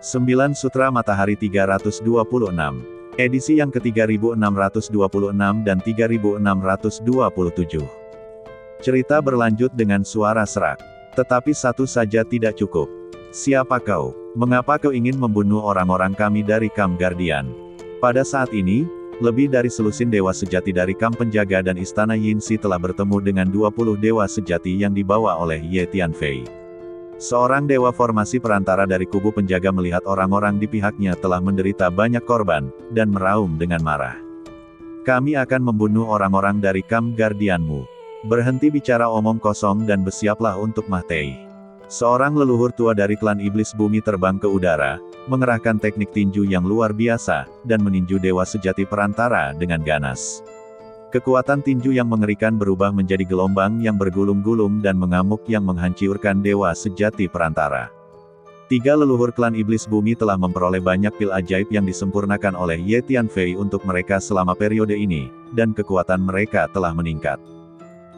9 Sutra Matahari 326. Edisi yang ke-3626 dan 3627. Cerita berlanjut dengan suara serak. Tetapi satu saja tidak cukup. Siapa kau? Mengapa kau ingin membunuh orang-orang kami dari Camp Guardian? Pada saat ini, lebih dari selusin dewa sejati dari kamp penjaga dan istana Yinsi telah bertemu dengan 20 dewa sejati yang dibawa oleh Ye Tianfei. Seorang dewa formasi perantara dari kubu penjaga melihat orang-orang di pihaknya telah menderita banyak korban, dan meraung dengan marah. Kami akan membunuh orang-orang dari Camp Guardianmu. Berhenti bicara omong kosong dan bersiaplah untuk mati. Seorang leluhur tua dari klan iblis bumi terbang ke udara, mengerahkan teknik tinju yang luar biasa, dan meninju dewa sejati perantara dengan ganas. Kekuatan tinju yang mengerikan berubah menjadi gelombang yang bergulung-gulung dan mengamuk yang menghancurkan dewa sejati perantara. 3 leluhur klan iblis bumi telah memperoleh banyak pil ajaib yang disempurnakan oleh Ye Tianfei untuk mereka selama periode ini, dan kekuatan mereka telah meningkat.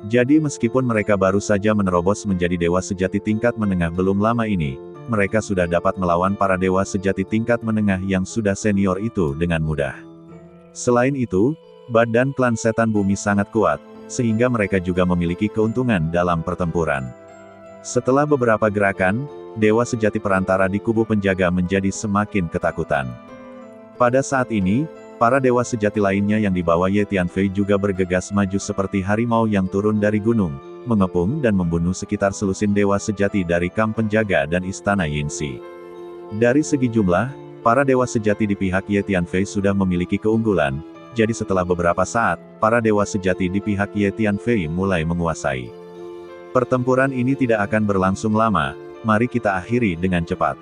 Jadi meskipun mereka baru saja menerobos menjadi dewa sejati tingkat menengah belum lama ini, mereka sudah dapat melawan para dewa sejati tingkat menengah yang sudah senior itu dengan mudah. Selain itu, badan klan setan bumi sangat kuat, sehingga mereka juga memiliki keuntungan dalam pertempuran. Setelah beberapa gerakan, dewa sejati perantara di kubu penjaga menjadi semakin ketakutan. Pada saat ini, para dewa sejati lainnya yang dibawa Ye Tianfei juga bergegas maju seperti harimau yang turun dari gunung, mengepung dan membunuh sekitar selusin dewa sejati dari kamp penjaga dan istana Yinsi. Dari segi jumlah, para dewa sejati di pihak Ye Tianfei sudah memiliki keunggulan. Jadi setelah beberapa saat, para dewa sejati di pihak Ye Tianfei mulai menguasai. Pertempuran ini tidak akan berlangsung lama, mari kita akhiri dengan cepat.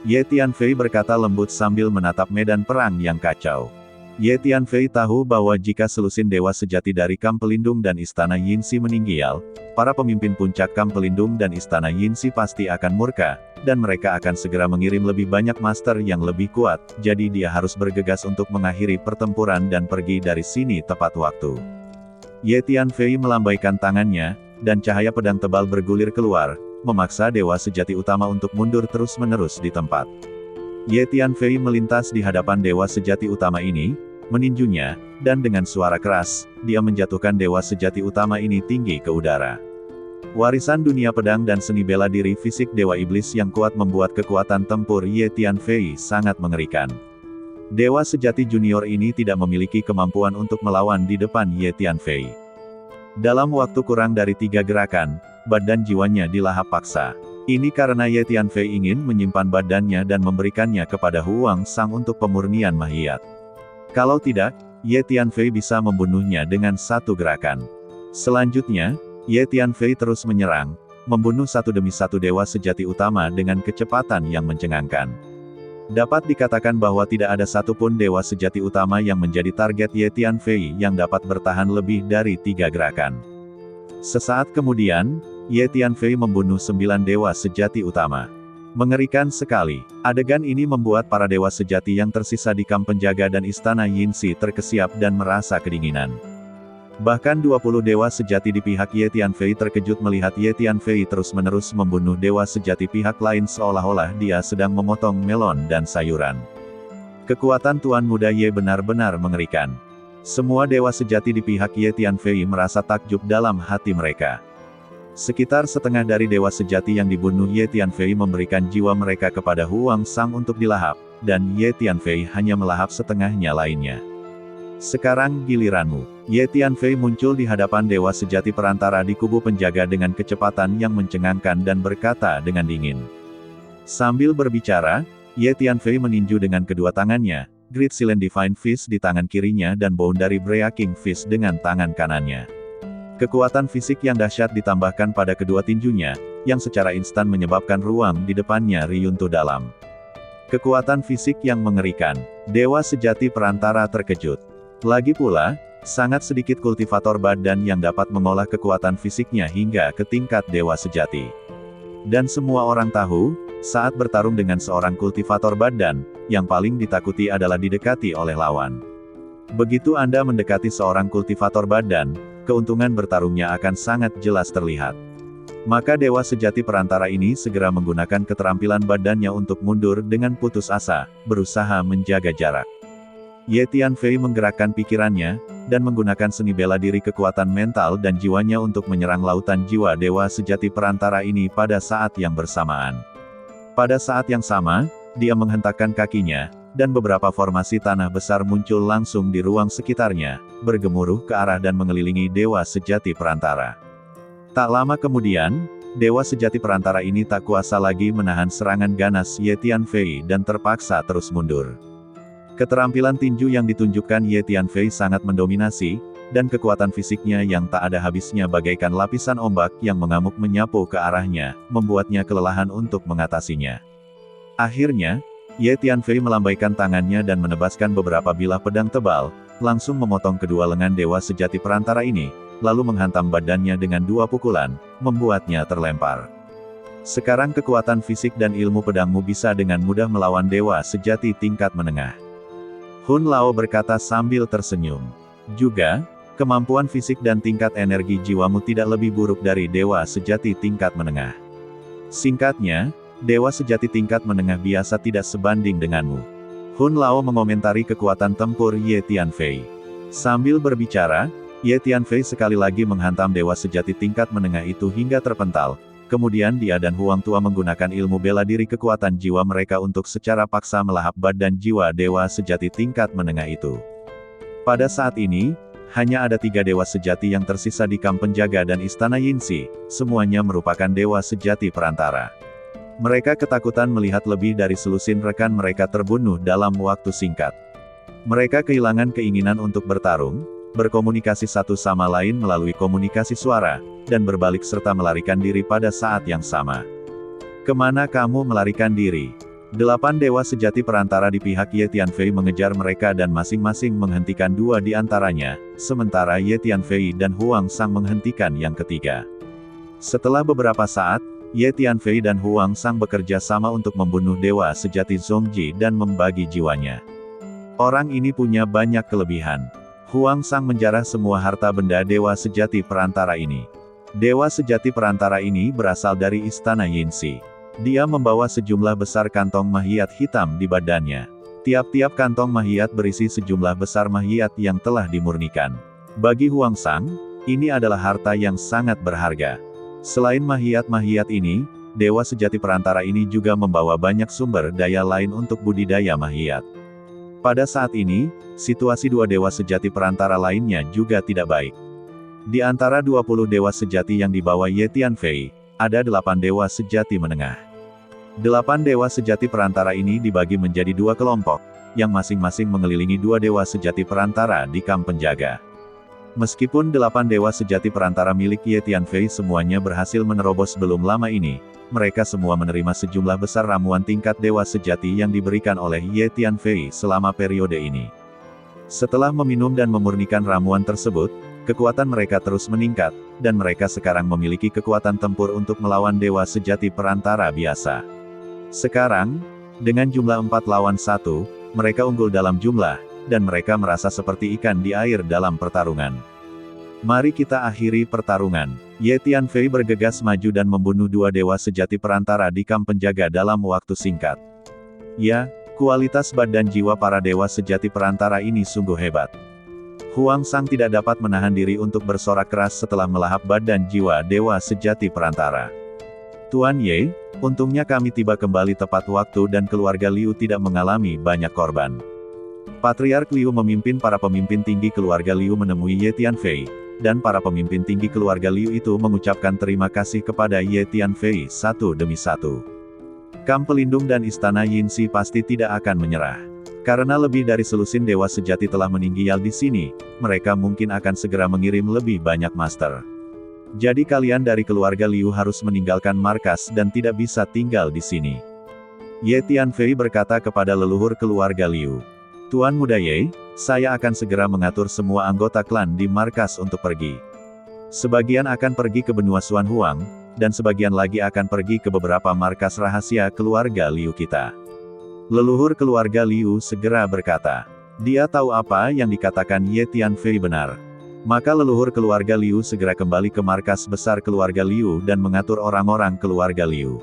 Ye Tianfei berkata lembut sambil menatap medan perang yang kacau. Ye Tianfei tahu bahwa jika selusin dewa sejati dari kamp pelindung dan istana Yinsi meninggal, para pemimpin puncak kamp pelindung dan istana Yinsi pasti akan murka, dan mereka akan segera mengirim lebih banyak master yang lebih kuat, jadi dia harus bergegas untuk mengakhiri pertempuran dan pergi dari sini tepat waktu. Ye Tianfei melambaikan tangannya, dan cahaya pedang tebal bergulir keluar, memaksa dewa sejati utama untuk mundur terus-menerus di tempat. Ye Tianfei melintas di hadapan dewa sejati utama ini, meninjunya, dan dengan suara keras, dia menjatuhkan dewa sejati utama ini tinggi ke udara. Warisan dunia pedang dan seni bela diri fisik dewa iblis yang kuat membuat kekuatan tempur Ye Tianfei sangat mengerikan. Dewa sejati junior ini tidak memiliki kemampuan untuk melawan di depan Ye Tianfei. Dalam waktu kurang dari 3 gerakan, badan jiwanya dilahap paksa. Ini karena Ye Tianfei ingin menyimpan badannya dan memberikannya kepada Huang Sang untuk pemurnian mahiyat. Kalau tidak, Ye Tianfei bisa membunuhnya dengan satu gerakan. Selanjutnya, Ye Tianfei terus menyerang, membunuh satu demi satu dewa sejati utama dengan kecepatan yang mencengangkan. Dapat dikatakan bahwa tidak ada satupun dewa sejati utama yang menjadi target Ye Tianfei yang dapat bertahan lebih dari 3 gerakan. Sesaat kemudian, Ye Tianfei membunuh 9 dewa sejati utama. Mengerikan sekali. Adegan ini membuat para dewa sejati yang tersisa di kamp penjaga dan istana Yinsi terkesiap dan merasa kedinginan. Bahkan 20 dewa sejati di pihak Ye Tianfei terkejut melihat Ye Tianfei terus-menerus membunuh dewa sejati pihak lain seolah-olah dia sedang memotong melon dan sayuran. Kekuatan Tuan Muda Ye benar-benar mengerikan. Semua dewa sejati di pihak Ye Tianfei merasa takjub dalam hati mereka. Sekitar setengah dari dewa sejati yang dibunuh Ye Tianfei memberikan jiwa mereka kepada Huang Sang untuk dilahap, dan Ye Tianfei hanya melahap setengahnya lainnya. Sekarang giliranmu. Ye Tianfei muncul di hadapan dewa sejati perantara di kubu penjaga dengan kecepatan yang mencengangkan dan berkata dengan dingin. Sambil berbicara, Ye Tianfei meninju dengan kedua tangannya, Great Silent Divine Fist di tangan kirinya dan Boundary Breaking Fist dengan tangan kanannya. Kekuatan fisik yang dahsyat ditambahkan pada kedua tinjunya, yang secara instan menyebabkan ruang di depannya riyuntuh dalam. Kekuatan fisik yang mengerikan. Dewa sejati perantara terkejut. Lagi pula, sangat sedikit kultivator badan yang dapat mengolah kekuatan fisiknya hingga ke tingkat dewa sejati. Dan semua orang tahu, saat bertarung dengan seorang kultivator badan, yang paling ditakuti adalah didekati oleh lawan. Begitu Anda mendekati seorang kultivator badan, keuntungan bertarungnya akan sangat jelas terlihat. Maka dewa sejati perantara ini segera menggunakan keterampilan badannya untuk mundur dengan putus asa, berusaha menjaga jarak. Ye Tianfei menggerakkan pikirannya, dan menggunakan seni bela diri kekuatan mental dan jiwanya untuk menyerang lautan jiwa dewa sejati perantara ini pada saat yang bersamaan. Pada saat yang sama, dia menghentakkan kakinya, dan beberapa formasi tanah besar muncul langsung di ruang sekitarnya, bergemuruh ke arah dan mengelilingi dewa sejati perantara. Tak lama kemudian, dewa sejati perantara ini tak kuasa lagi menahan serangan ganas Ye Tianfei dan terpaksa terus mundur. Keterampilan tinju yang ditunjukkan Ye Tianfei sangat mendominasi, dan kekuatan fisiknya yang tak ada habisnya bagaikan lapisan ombak yang mengamuk menyapu ke arahnya, membuatnya kelelahan untuk mengatasinya. Akhirnya, Ye Tianfei melambaikan tangannya dan menebaskan beberapa bilah pedang tebal, langsung memotong kedua lengan dewa sejati perantara ini, lalu menghantam badannya dengan 2 pukulan, membuatnya terlempar. Sekarang kekuatan fisik dan ilmu pedangmu bisa dengan mudah melawan dewa sejati tingkat menengah. Hun Lao berkata sambil tersenyum. Juga, kemampuan fisik dan tingkat energi jiwamu tidak lebih buruk dari dewa sejati tingkat menengah. Singkatnya, dewa sejati tingkat menengah biasa tidak sebanding denganmu. Hun Lao mengomentari kekuatan tempur Ye Tianfei. Sambil berbicara, Ye Tianfei sekali lagi menghantam dewa sejati tingkat menengah itu hingga terpental, kemudian dia dan Huang Tua menggunakan ilmu bela diri kekuatan jiwa mereka untuk secara paksa melahap badan jiwa dewa sejati tingkat menengah itu. Pada saat ini, hanya ada 3 dewa sejati yang tersisa di kamp penjaga dan istana Yinsi, semuanya merupakan dewa sejati perantara. Mereka ketakutan melihat lebih dari selusin rekan mereka terbunuh dalam waktu singkat. Mereka kehilangan keinginan untuk bertarung, berkomunikasi satu sama lain melalui komunikasi suara, dan berbalik serta melarikan diri pada saat yang sama. Kemana kamu melarikan diri? 8 dewa sejati perantara di pihak Ye Tianfei mengejar mereka dan masing-masing menghentikan 2 di antaranya, sementara Ye Tianfei dan Huang Sang menghentikan yang ketiga. Setelah beberapa saat, Ye Tianfei dan Huang Sang bekerja sama untuk membunuh dewa sejati Zongji dan membagi jiwanya. Orang ini punya banyak kelebihan. Huang Sang menjarah semua harta benda dewa sejati perantara ini. Dewa sejati perantara ini berasal dari istana Yinsi. Dia membawa sejumlah besar kantong mahiat hitam di badannya. Tiap-tiap kantong mahiat berisi sejumlah besar mahiat yang telah dimurnikan. Bagi Huang Sang, ini adalah harta yang sangat berharga. Selain mahiat-mahiat ini, dewa sejati perantara ini juga membawa banyak sumber daya lain untuk budidaya mahiat. Pada saat ini, situasi 2 dewa sejati perantara lainnya juga tidak baik. Di antara 20 dewa sejati yang dibawa Ye Tianfei, ada 8 dewa sejati menengah. 8 dewa sejati perantara ini dibagi menjadi 2 kelompok, yang masing-masing mengelilingi 2 dewa sejati perantara di kamp penjaga. Meskipun 8 dewa sejati perantara milik Ye Tianfei semuanya berhasil menerobos belum lama ini, mereka semua menerima sejumlah besar ramuan tingkat dewa sejati yang diberikan oleh Ye Tianfei selama periode ini. Setelah meminum dan memurnikan ramuan tersebut, kekuatan mereka terus meningkat, dan mereka sekarang memiliki kekuatan tempur untuk melawan dewa sejati perantara biasa. Sekarang, dengan jumlah 4 lawan 1, mereka unggul dalam jumlah, dan mereka merasa seperti ikan di air dalam pertarungan. Mari kita akhiri pertarungan. Ye Tianfei bergegas maju dan membunuh 2 dewa sejati perantara di kamp penjaga dalam waktu singkat. Ya, kualitas badan jiwa para dewa sejati perantara ini sungguh hebat. Huang Sang tidak dapat menahan diri untuk bersorak keras setelah melahap badan jiwa dewa sejati perantara. Tuan Ye, untungnya kami tiba kembali tepat waktu dan keluarga Liu tidak mengalami banyak korban. Patriark Liu memimpin para pemimpin tinggi keluarga Liu menemui Ye Tianfei, dan para pemimpin tinggi keluarga Liu itu mengucapkan terima kasih kepada Ye Tianfei satu demi satu. Kamp pelindung dan istana Yinsi pasti tidak akan menyerah. Karena lebih dari selusin dewa sejati telah meninggal di sini, mereka mungkin akan segera mengirim lebih banyak master. Jadi kalian dari keluarga Liu harus meninggalkan markas dan tidak bisa tinggal di sini. Ye Tianfei berkata kepada leluhur keluarga Liu. Tuan Muda Ye, saya akan segera mengatur semua anggota klan di markas untuk pergi. Sebagian akan pergi ke benua Xuan Huang, dan sebagian lagi akan pergi ke beberapa markas rahasia keluarga Liu kita. Leluhur keluarga Liu segera berkata. Dia tahu apa yang dikatakan Ye Tianfei benar. Maka leluhur keluarga Liu segera kembali ke markas besar keluarga Liu dan mengatur orang-orang keluarga Liu.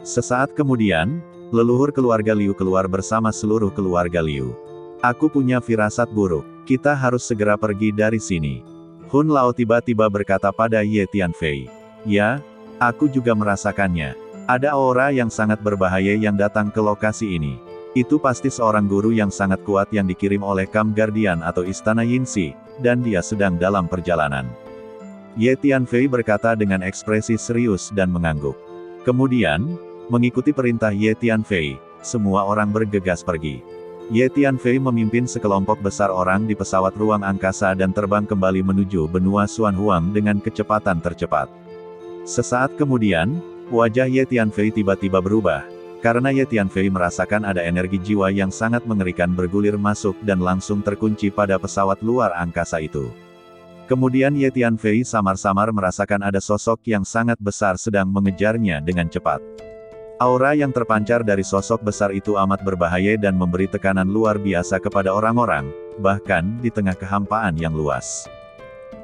Sesaat kemudian, leluhur keluarga Liu keluar bersama seluruh keluarga Liu. Aku punya firasat buruk. Kita harus segera pergi dari sini. Hun Lao tiba-tiba berkata pada Ye Tianfei. Ya, aku juga merasakannya. Ada aura yang sangat berbahaya yang datang ke lokasi ini. Itu pasti seorang guru yang sangat kuat yang dikirim oleh Camp Guardian atau Istana Yinxi, dan dia sedang dalam perjalanan. Ye Tianfei berkata dengan ekspresi serius dan mengangguk. Kemudian, mengikuti perintah Ye Tianfei, semua orang bergegas pergi. Ye Tianfei memimpin sekelompok besar orang di pesawat ruang angkasa dan terbang kembali menuju benua Xuanhuang dengan kecepatan tercepat. Sesaat kemudian, wajah Ye Tianfei tiba-tiba berubah. Karena Ye Tianfei merasakan ada energi jiwa yang sangat mengerikan bergulir masuk dan langsung terkunci pada pesawat luar angkasa itu. Kemudian Ye Tianfei samar-samar merasakan ada sosok yang sangat besar sedang mengejarnya dengan cepat. Aura yang terpancar dari sosok besar itu amat berbahaya dan memberi tekanan luar biasa kepada orang-orang, bahkan di tengah kehampaan yang luas.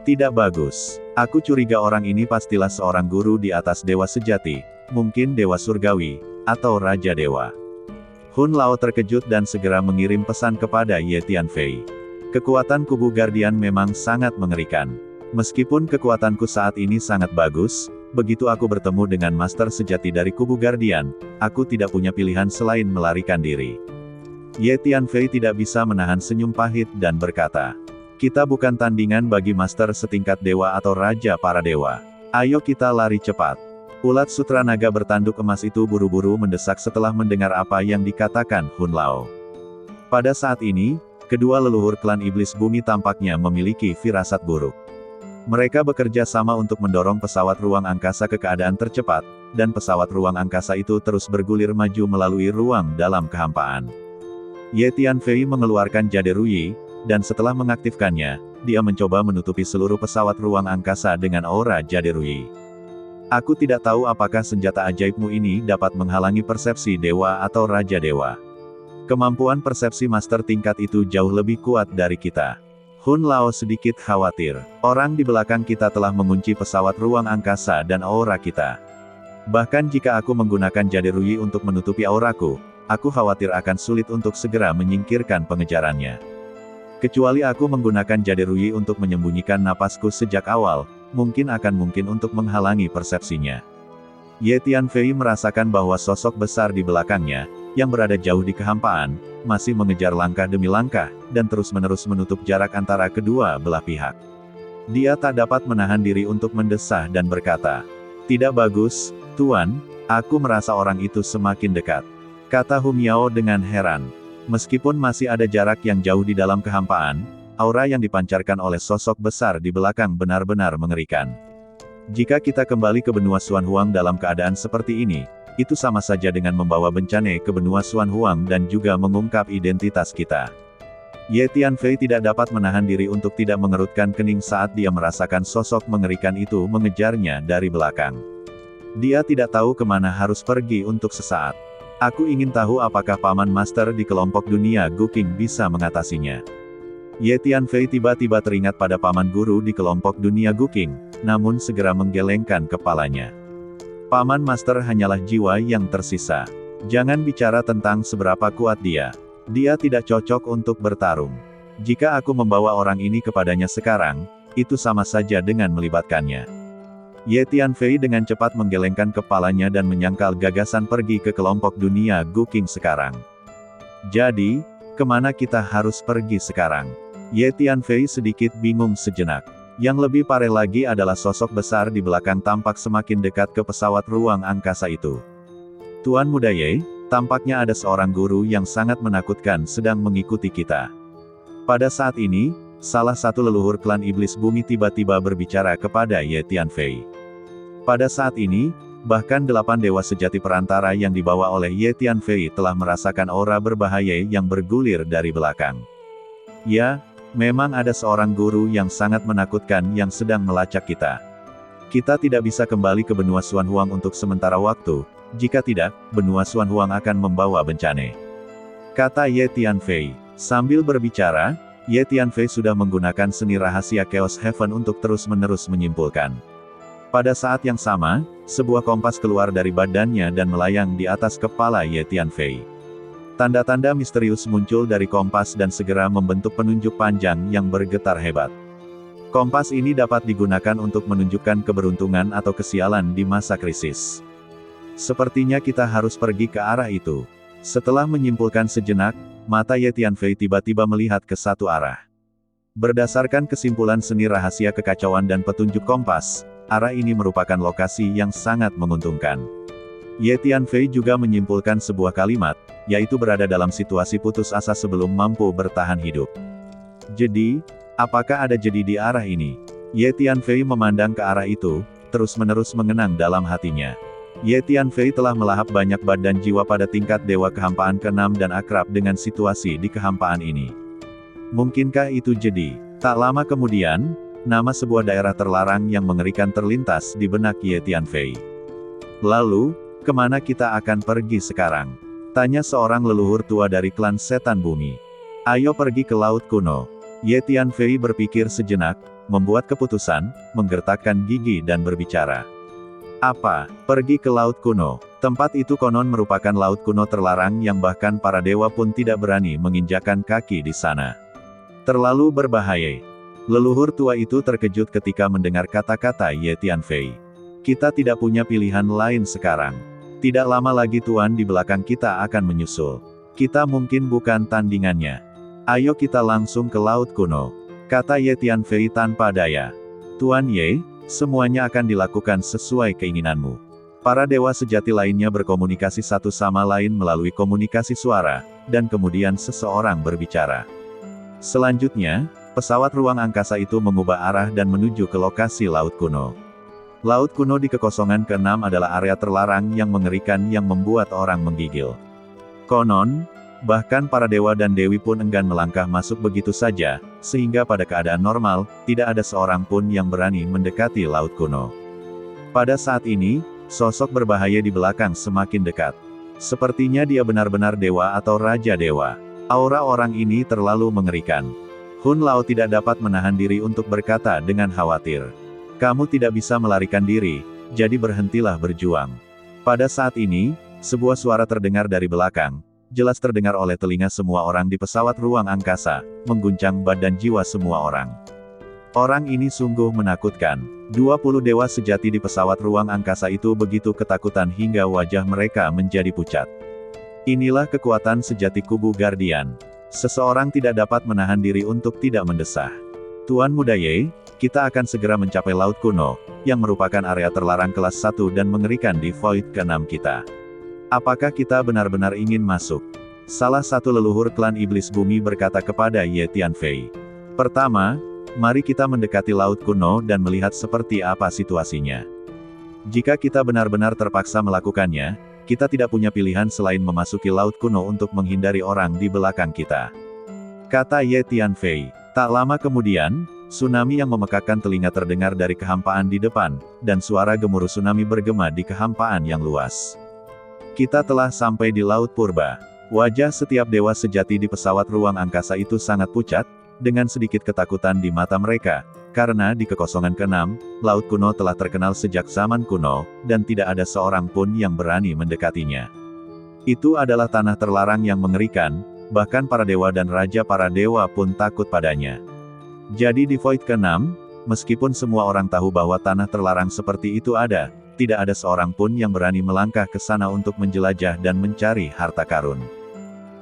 Tidak bagus. Aku curiga orang ini pastilah seorang guru di atas dewa sejati, mungkin dewa surgawi, atau Raja Dewa. Hun Lao terkejut dan segera mengirim pesan kepada Ye Tianfei. Kekuatan kubu Guardian memang sangat mengerikan. Meskipun kekuatanku saat ini sangat bagus, begitu aku bertemu dengan master sejati dari kubu Guardian, aku tidak punya pilihan selain melarikan diri. Ye Tianfei tidak bisa menahan senyum pahit dan berkata, kita bukan tandingan bagi master setingkat dewa atau raja para dewa. Ayo kita lari cepat. Ulat sutra naga bertanduk emas itu buru-buru mendesak setelah mendengar apa yang dikatakan Hun Lao. Pada saat ini, kedua leluhur klan iblis bumi tampaknya memiliki firasat buruk. Mereka bekerja sama untuk mendorong pesawat ruang angkasa ke keadaan tercepat, dan pesawat ruang angkasa itu terus bergulir maju melalui ruang dalam kehampaan. Ye Tianfei mengeluarkan Jade Ruyi, dan setelah mengaktifkannya, dia mencoba menutupi seluruh pesawat ruang angkasa dengan aura Jade Ruyi. Aku tidak tahu apakah senjata ajaibmu ini dapat menghalangi persepsi dewa atau raja dewa. Kemampuan persepsi master tingkat itu jauh lebih kuat dari kita. Hun Lao sedikit khawatir. Orang di belakang kita telah mengunci pesawat ruang angkasa dan aura kita. Bahkan jika aku menggunakan Jade Ruyi untuk menutupi auraku, aku khawatir akan sulit untuk segera menyingkirkan pengejarannya. Kecuali aku menggunakan Jade Ruyi untuk menyembunyikan napasku sejak awal, mungkin untuk menghalangi persepsinya. Ye Tianfei merasakan bahwa sosok besar di belakangnya, yang berada jauh di kehampaan, masih mengejar langkah demi langkah, dan terus-menerus menutup jarak antara kedua belah pihak. Dia tak dapat menahan diri untuk mendesah dan berkata, tidak bagus, Tuan, aku merasa orang itu semakin dekat. Kata Hu Miao dengan heran. Meskipun masih ada jarak yang jauh di dalam kehampaan, aura yang dipancarkan oleh sosok besar di belakang benar-benar mengerikan. Jika kita kembali ke benua Xuanhuang dalam keadaan seperti ini, itu sama saja dengan membawa bencana ke benua Xuanhuang dan juga mengungkap identitas kita. Ye Tianfei tidak dapat menahan diri untuk tidak mengerutkan kening saat dia merasakan sosok mengerikan itu mengejarnya dari belakang. Dia tidak tahu kemana harus pergi untuk sesaat. Aku ingin tahu apakah Paman Master di kelompok dunia Guking bisa mengatasinya. Ye Tianfei tiba-tiba teringat pada Paman Guru di kelompok dunia Guking, namun segera menggelengkan kepalanya. Paman Master hanyalah jiwa yang tersisa. Jangan bicara tentang seberapa kuat dia. Dia tidak cocok untuk bertarung. Jika aku membawa orang ini kepadanya sekarang, itu sama saja dengan melibatkannya. Ye Tianfei dengan cepat menggelengkan kepalanya dan menyangkal gagasan pergi ke kelompok dunia Guking sekarang. Jadi, kemana kita harus pergi sekarang? Ye Tianfei sedikit bingung sejenak. Yang lebih parah lagi adalah sosok besar di belakang tampak semakin dekat ke pesawat ruang angkasa itu. Tuan Muda Ye, tampaknya ada seorang guru yang sangat menakutkan sedang mengikuti kita. Pada saat ini, salah satu leluhur klan iblis bumi tiba-tiba berbicara kepada Ye Tianfei. Pada saat ini, bahkan 8 dewa sejati perantara yang dibawa oleh Ye Tianfei telah merasakan aura berbahaya yang bergulir dari belakang. Ya, memang ada seorang guru yang sangat menakutkan yang sedang melacak kita. Kita tidak bisa kembali ke benua Xuanhuang untuk sementara waktu, jika tidak, benua Xuanhuang akan membawa bencana. Kata Ye Tianfei. Sambil berbicara, Ye Tianfei sudah menggunakan seni rahasia Chaos Heaven untuk terus-menerus menyimpulkan. Pada saat yang sama, sebuah kompas keluar dari badannya dan melayang di atas kepala Ye Tianfei. Tanda-tanda misterius muncul dari kompas dan segera membentuk penunjuk panjang yang bergetar hebat. Kompas ini dapat digunakan untuk menunjukkan keberuntungan atau kesialan di masa krisis. Sepertinya kita harus pergi ke arah itu. Setelah menyimpulkan sejenak, mata Ye Tianfei tiba-tiba melihat ke satu arah. Berdasarkan kesimpulan seni rahasia kekacauan dan petunjuk kompas, arah ini merupakan lokasi yang sangat menguntungkan. Ye Tianfei juga menyimpulkan sebuah kalimat, yaitu berada dalam situasi putus asa sebelum mampu bertahan hidup. Jadi, apakah ada jadi di arah ini? Ye Tianfei memandang ke arah itu, terus-menerus mengenang dalam hatinya. Ye Tianfei telah melahap banyak badan jiwa pada tingkat dewa kehampaan ke-6 dan akrab dengan situasi di kehampaan ini. Mungkinkah itu jadi? Tak lama kemudian, nama sebuah daerah terlarang yang mengerikan terlintas di benak Ye Tianfei. Lalu, kemana kita akan pergi sekarang? Tanya seorang leluhur tua dari klan setan bumi. Ayo pergi ke Laut Kuno. Ye Tianfei berpikir sejenak, membuat keputusan, menggertakkan gigi dan berbicara. Apa? Pergi ke Laut Kuno. Tempat itu konon merupakan laut kuno terlarang yang bahkan para dewa pun tidak berani menginjakkan kaki di sana. Terlalu berbahaya. Leluhur tua itu terkejut ketika mendengar kata-kata Ye Tianfei. Kita tidak punya pilihan lain sekarang. Tidak lama lagi Tuan di belakang kita akan menyusul. Kita mungkin bukan tandingannya. Ayo kita langsung ke Laut Kuno, kata Ye Tianfei tanpa daya. Tuan Ye, semuanya akan dilakukan sesuai keinginanmu. Para dewa sejati lainnya berkomunikasi satu sama lain melalui komunikasi suara, dan kemudian seseorang berbicara. Selanjutnya, pesawat ruang angkasa itu mengubah arah dan menuju ke lokasi Laut Kuno. Laut Kuno di kekosongan ke-6 adalah area terlarang yang mengerikan yang membuat orang menggigil. Konon, bahkan para dewa dan dewi pun enggan melangkah masuk begitu saja, sehingga pada keadaan normal, tidak ada seorang pun yang berani mendekati Laut Kuno. Pada saat ini, sosok berbahaya di belakang semakin dekat. Sepertinya dia benar-benar dewa atau raja dewa. Aura orang ini terlalu mengerikan. Hun Lao tidak dapat menahan diri untuk berkata dengan khawatir. Kamu tidak bisa melarikan diri, jadi berhentilah berjuang. Pada saat ini, sebuah suara terdengar dari belakang. Jelas terdengar oleh telinga semua orang di pesawat ruang angkasa, mengguncang badan jiwa semua orang. Orang ini sungguh menakutkan. 20 dewa sejati di pesawat ruang angkasa itu begitu ketakutan hingga wajah mereka menjadi pucat. Inilah kekuatan sejati kubu Guardian. Seseorang tidak dapat menahan diri untuk tidak mendesah. Tuan Muda Ye, kita akan segera mencapai Laut Kuno, yang merupakan area terlarang kelas 1 dan mengerikan di Void ke-6 kita. Apakah kita benar-benar ingin masuk? Salah satu leluhur klan Iblis Bumi berkata kepada Ye Tianfei. Pertama, mari kita mendekati Laut Kuno dan melihat seperti apa situasinya. Jika kita benar-benar terpaksa melakukannya, kita tidak punya pilihan selain memasuki Laut Kuno untuk menghindari orang di belakang kita. Kata Ye Tianfei. Tak lama kemudian, tsunami yang memekakkan telinga terdengar dari kehampaan di depan, dan suara gemuruh tsunami bergema di kehampaan yang luas. Kita telah sampai di Laut Purba. Wajah setiap dewa sejati di pesawat ruang angkasa itu sangat pucat, dengan sedikit ketakutan di mata mereka, karena di kekosongan ke-6, Laut Kuno telah terkenal sejak zaman kuno, dan tidak ada seorang pun yang berani mendekatinya. Itu adalah tanah terlarang yang mengerikan, bahkan para dewa dan raja para dewa pun takut padanya. Jadi di Void ke-6, meskipun semua orang tahu bahwa tanah terlarang seperti itu ada, tidak ada seorang pun yang berani melangkah ke sana untuk menjelajah dan mencari harta karun.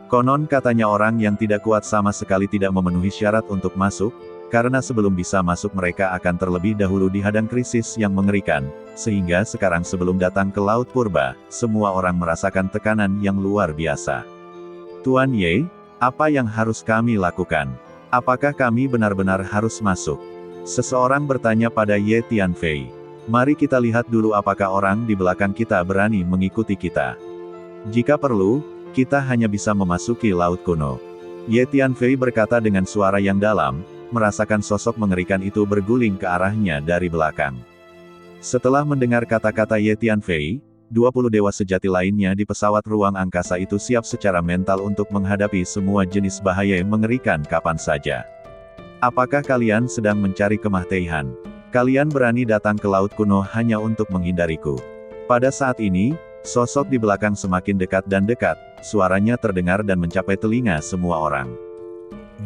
Konon katanya orang yang tidak kuat sama sekali tidak memenuhi syarat untuk masuk, karena sebelum bisa masuk mereka akan terlebih dahulu dihadang krisis yang mengerikan, sehingga sekarang sebelum datang ke Laut Purba, semua orang merasakan tekanan yang luar biasa. Tuan Ye, apa yang harus kami lakukan? Apakah kami benar-benar harus masuk? Seseorang bertanya pada Ye Tianfei. Mari kita lihat dulu apakah orang di belakang kita berani mengikuti kita. Jika perlu, kita hanya bisa memasuki Laut Kuno. Ye Tianfei berkata dengan suara yang dalam, merasakan sosok mengerikan itu berguling ke arahnya dari belakang. Setelah mendengar kata-kata Ye Tianfei, 20 dewa sejati lainnya di pesawat ruang angkasa itu siap secara mental untuk menghadapi semua jenis bahaya yang mengerikan kapan saja. Apakah kalian sedang mencari kematian? Kalian berani datang ke laut kuno hanya untuk menghindariku. Pada saat ini, sosok di belakang semakin dekat dan dekat, suaranya terdengar dan mencapai telinga semua orang.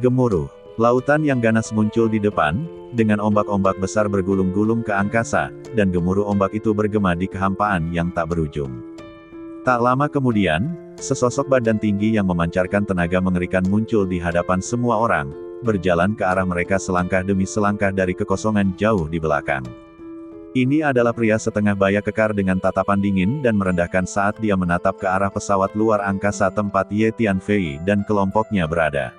Gemuruh. Lautan yang ganas muncul di depan, dengan ombak-ombak besar bergulung-gulung ke angkasa, dan gemuruh ombak itu bergema di kehampaan yang tak berujung. Tak lama kemudian, sesosok badan tinggi yang memancarkan tenaga mengerikan muncul di hadapan semua orang, berjalan ke arah mereka selangkah demi selangkah dari kekosongan jauh di belakang. Ini adalah pria setengah baya kekar dengan tatapan dingin dan merendahkan saat dia menatap ke arah pesawat luar angkasa tempat Ye Tianfei dan kelompoknya berada.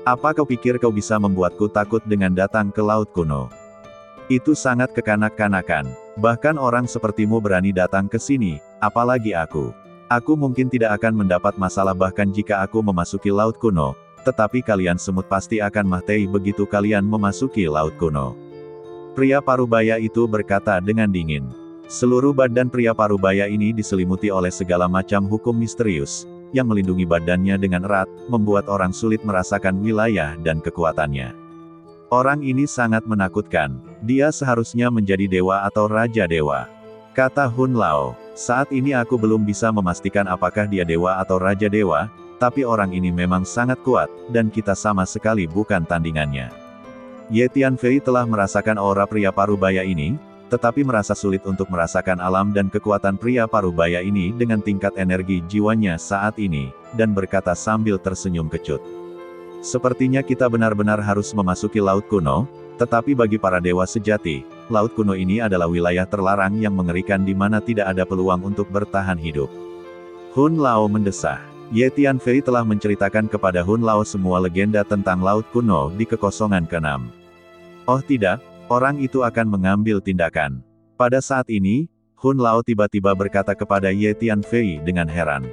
Apa kau pikir kau bisa membuatku takut dengan datang ke laut kuno? Itu sangat kekanak-kanakan. Bahkan orang sepertimu berani datang ke sini, apalagi aku. Aku mungkin tidak akan mendapat masalah bahkan jika aku memasuki laut kuno, tetapi kalian semut pasti akan mati begitu kalian memasuki laut kuno. Pria parubaya itu berkata dengan dingin. Seluruh badan pria parubaya ini diselimuti oleh segala macam hukum misterius, yang melindungi badannya dengan erat, membuat orang sulit merasakan wilayah dan kekuatannya. Orang ini sangat menakutkan. Dia seharusnya menjadi dewa atau raja dewa. Kata Hun Lao, saat ini aku belum bisa memastikan apakah dia dewa atau raja dewa, tapi orang ini memang sangat kuat, dan kita sama sekali bukan tandingannya. Ye Tianfei telah merasakan aura pria parubaya ini, tetapi merasa sulit untuk merasakan alam dan kekuatan pria parubaya ini dengan tingkat energi jiwanya saat ini, dan berkata sambil tersenyum kecut. Sepertinya kita benar-benar harus memasuki laut kuno, tetapi bagi para dewa sejati, laut kuno ini adalah wilayah terlarang yang mengerikan di mana tidak ada peluang untuk bertahan hidup. Hun Lao mendesah. Ye Tianfei telah menceritakan kepada Hun Lao semua legenda tentang laut kuno di kekosongan ke-6. Oh tidak, orang itu akan mengambil tindakan. Pada saat ini, Hun Lao tiba-tiba berkata kepada Ye Tianfei dengan heran.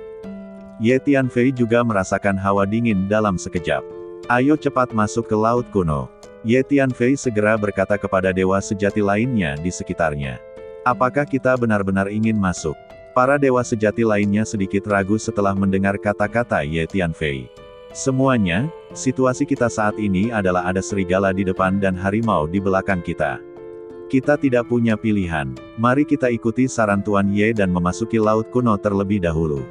Ye Tianfei juga merasakan hawa dingin dalam sekejap. Ayo cepat masuk ke laut kuno. Ye Tianfei segera berkata kepada dewa sejati lainnya di sekitarnya. Apakah kita benar-benar ingin masuk? Para dewa sejati lainnya sedikit ragu setelah mendengar kata-kata Ye Tianfei. Semuanya, situasi kita saat ini adalah ada serigala di depan dan harimau di belakang kita. Kita tidak punya pilihan. Mari kita ikuti saran Tuan Ye dan memasuki laut kuno terlebih dahulu.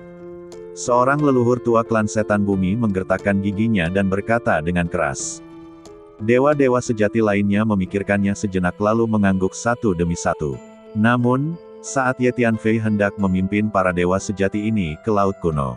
Seorang leluhur tua klan setan bumi menggertakkan giginya dan berkata dengan keras. Dewa-dewa sejati lainnya memikirkannya sejenak lalu mengangguk satu demi satu. Namun, saat Ye Tianfei hendak memimpin para dewa sejati ini ke laut kuno.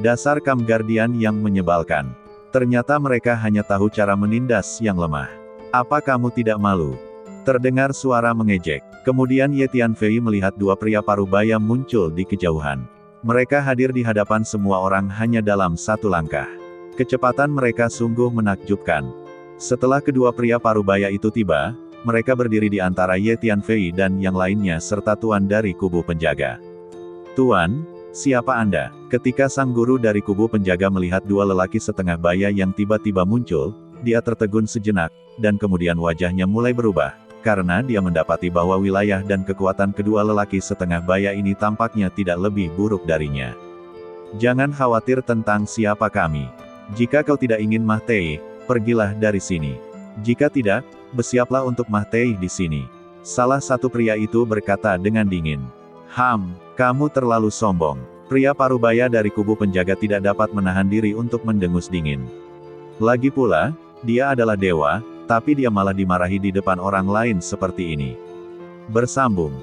Dasar Kam Guardian yang menyebalkan. Ternyata mereka hanya tahu cara menindas yang lemah. Apa kamu tidak malu? Terdengar suara mengejek. Kemudian Ye Tianfei melihat dua pria parubaya muncul di kejauhan. Mereka hadir di hadapan semua orang hanya dalam satu langkah. Kecepatan mereka sungguh menakjubkan. Setelah kedua pria parubaya itu tiba, mereka berdiri di antara Ye Tianfei dan yang lainnya serta tuan dari kubu penjaga. Tuan, siapa Anda? Ketika sang guru dari kubu penjaga melihat dua lelaki setengah baya yang tiba-tiba muncul, dia tertegun sejenak, dan kemudian wajahnya mulai berubah, karena dia mendapati bahwa wilayah dan kekuatan kedua lelaki setengah baya ini tampaknya tidak lebih buruk darinya. Jangan khawatir tentang siapa kami. Jika kau tidak ingin mati, pergilah dari sini. Jika tidak, bersiaplah untuk mati di sini. Salah satu pria itu berkata dengan dingin. Kamu terlalu sombong. Pria parubaya dari kubu penjaga tidak dapat menahan diri untuk mendengus dingin. Lagi pula, dia adalah dewa, tapi dia malah dimarahi di depan orang lain seperti ini. Bersambung.